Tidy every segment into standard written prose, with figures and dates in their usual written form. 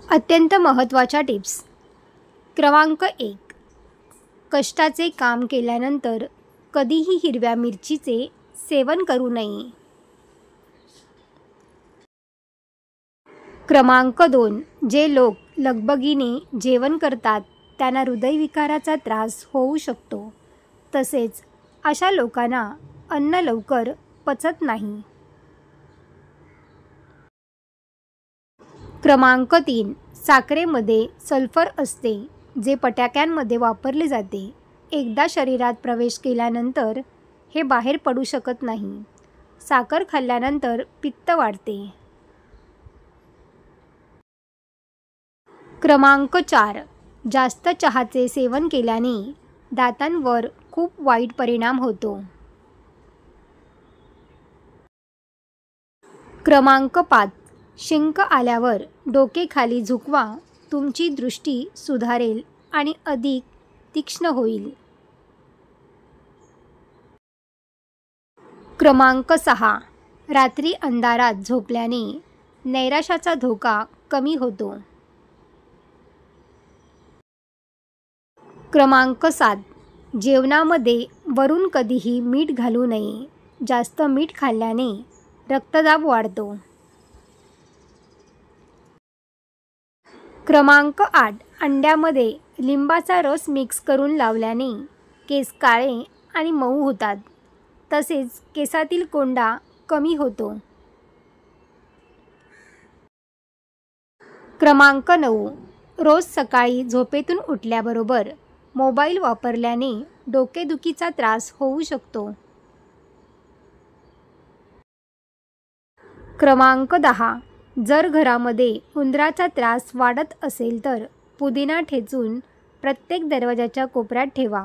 अत्यंत महत्त्वाच्या टिप्स. क्रमांक 1. कष्टाचे काम केल्यानंतर कधीही हिरव्या मिरचीचे सेवन करू नये. क्रमांक 2. जे लोक लगबगीने जेवण करतात त्यांना हृदयविकाराचा त्रास होऊ शकतो. तसेच अशा लोकांना अन्न लवकर पचत नाही. क्रमांक 3. साखरेमध्ये सल्फर असते, जे फटाक्यांमध्ये वापरले जाते. एकदा शरीरात प्रवेश केल्यानंतर हे बाहेर पडू शकत नाही. साखर खाल्ल्यानंतर पित्त वाढते. क्रमांक 4. जास्त चहाचे सेवन केल्याने दातांवर खूप वाईट परिणाम होतो. क्रमांक 5. शिंक आल्यावर डोके खाली झुकवा. तुमची दृष्टी सुधारेल आणि अधिक तीक्ष्ण होईल. क्रमांक 6. रात्री अंधारात झोपल्याने नैराश्याचा धोका कमी होतो. क्रमांक 7. जेवणामध्ये वरून कधीही मीठ घालू नये. जास्त मीठ खाल्ल्याने रक्तदाब वाढतो. क्रमांक 8. अंड्यामध्ये लिंबाचा रस मिक्स करून लावल्याने केस काळे आणि मऊ होतात. तसेच केसातील कोंडा कमी होतो. क्रमांक 9. रोज सकाळी झोपेतून उठल्याबरोबर मोबाईल वापरल्याने डोकेदुखीचा त्रास होऊ शकतो. क्रमांक 10. जर घरामध्ये उंदराचा त्रास वाढत असेल तर पुदिना ठेचून प्रत्येक दरवाजाच्या कोपऱ्यात ठेवा.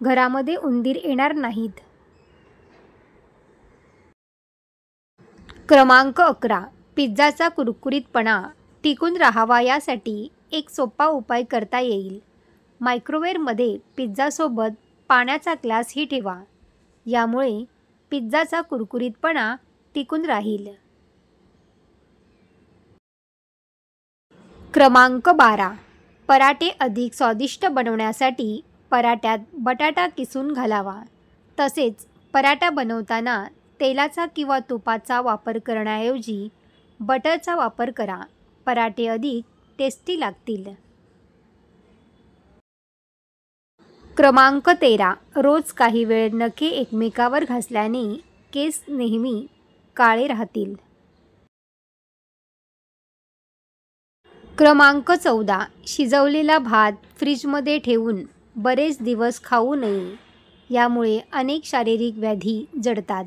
घरामध्ये उंदीर येणार नाहीत. क्रमांक 11. पिझ्झाचा कुरकुरीतपणा टिकून राहावा यासाठी एक सोपा उपाय करता येईल. मायक्रोवेव्हमध्ये पिझ्झासोबत पाण्याचा ग्लासही ठेवा. यामुळे पिझ्झाचा कुरकुरीतपणा टिकून राहील. क्रमांक 12. पराठे अधिक स्वादिष्ट बनवण्यासाठी पराठ्यात बटाटा किसून घालावा. तसेच पराठा बनवताना तेलाचा किंवा तुपाचा वापर करण्याऐवजी बटरचा वापर करा. पराठे अधिक टेस्टी लागतील. क्रमांक 13. रोज काही वेळ नखे एकमेकावर घासल्याने केस नेहमी काळे राहतील. क्रमांक 14. शिजवलेला भात फ्रीजमध्ये ठेवून बरेच दिवस खाऊ नये. यामुळे अनेक शारीरिक व्याधी जडतात.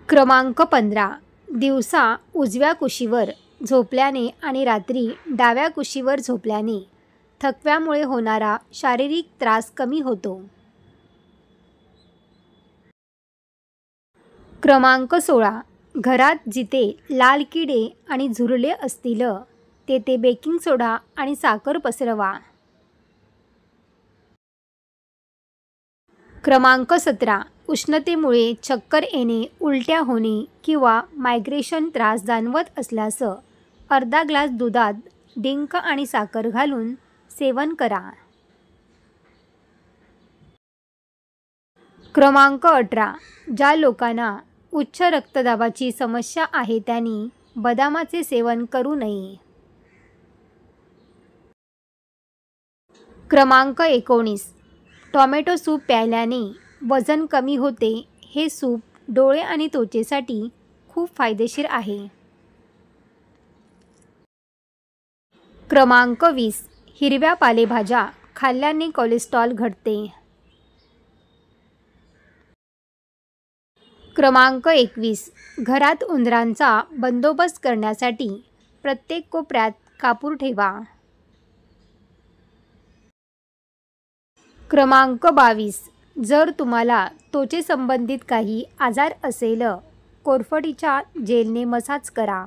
क्रमांक 15. दिवसा उजव्या कुशीवर झोपल्याने आणि रात्री डाव्या कुशीवर झोपल्याने थकव्यामुळे होणारा शारीरिक त्रास कमी होतो. क्रमांक 16. घरात जिथे लाल किडे आणि झुरळे असतील तेथे बेकिंग सोडा आणि साखर पसरवा. क्रमांक 17. उष्णतेमुळे चक्कर येणे, उलट्या होणे किंवा मायग्रेशन त्रास जाणवत असल्यास अर्धा ग्लास दुधात डिंक आणि साखर घालून सेवन करा. क्रमांक 18. ज्या लोकांना उच्च रक्तदाबाची समस्या आहे त्यांनी बदामाचे सेवन करू नये. क्रमांक 19. टोमॅटो सूप प्यायल्याने वजन कमी होते. हे सूप डोळे आणि त्वचेसाठी खूप फायदेशीर आहे. क्रमांक 20. हिरव्या पालेभाज्या खाल्ल्याने कोलेस्ट्रॉल घटते. क्रमांक 21. घरात उंदरांचा बंदोबस्त करण्यासाठी प्रत्येक कोपऱ्यात कापूर ठेवा. क्रमांक 22. जर तुम्हाला त्वचेसंबंधित काही आजार असेल, कोरफडीच्या जेलने मसाज करा.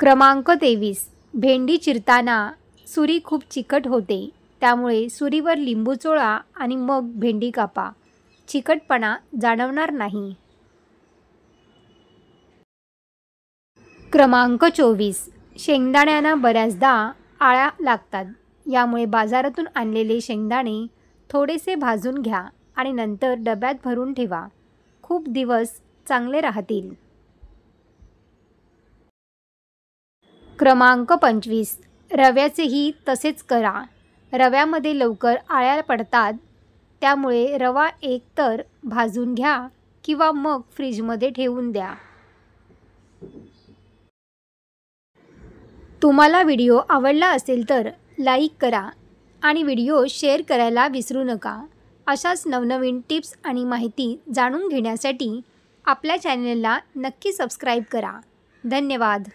क्रमांक 23. भेंडी चिरताना सुरी खूप चिकट होते. त्यामुळे सुरीवर लिंबू चोळा आणि मग भेंडी कापा. चिकटपणा जाणवणार नाही. क्रमांक 24. शेंगदाण्यांना बऱ्याचदा आळ्या लागतात. यामुळे बाजारातून आणलेले शेंगदाणे थोडेसे भाजून घ्या आणि नंतर डब्यात भरून ठेवा. खूप दिवस चांगले राहतील. क्रमांक 25. रव्याचेही तसेच करा. रव्यामध्ये लवकर आळ्या पडतात. त्यामुळे रवा एकतर भाजून घ्या किंवा मग फ्रीजमध्ये ठेवून द्या. तुम्हाला व्हिडिओ आवडला असेल तर लाईक करा आणि व्हिडिओ शेअर करायला विसरू नका. अशाच नवनवीन टिप्स आणि माहिती जाणून घेण्यासाठी आपल्या चॅनलला नक्की सबस्क्राईब करा. धन्यवाद.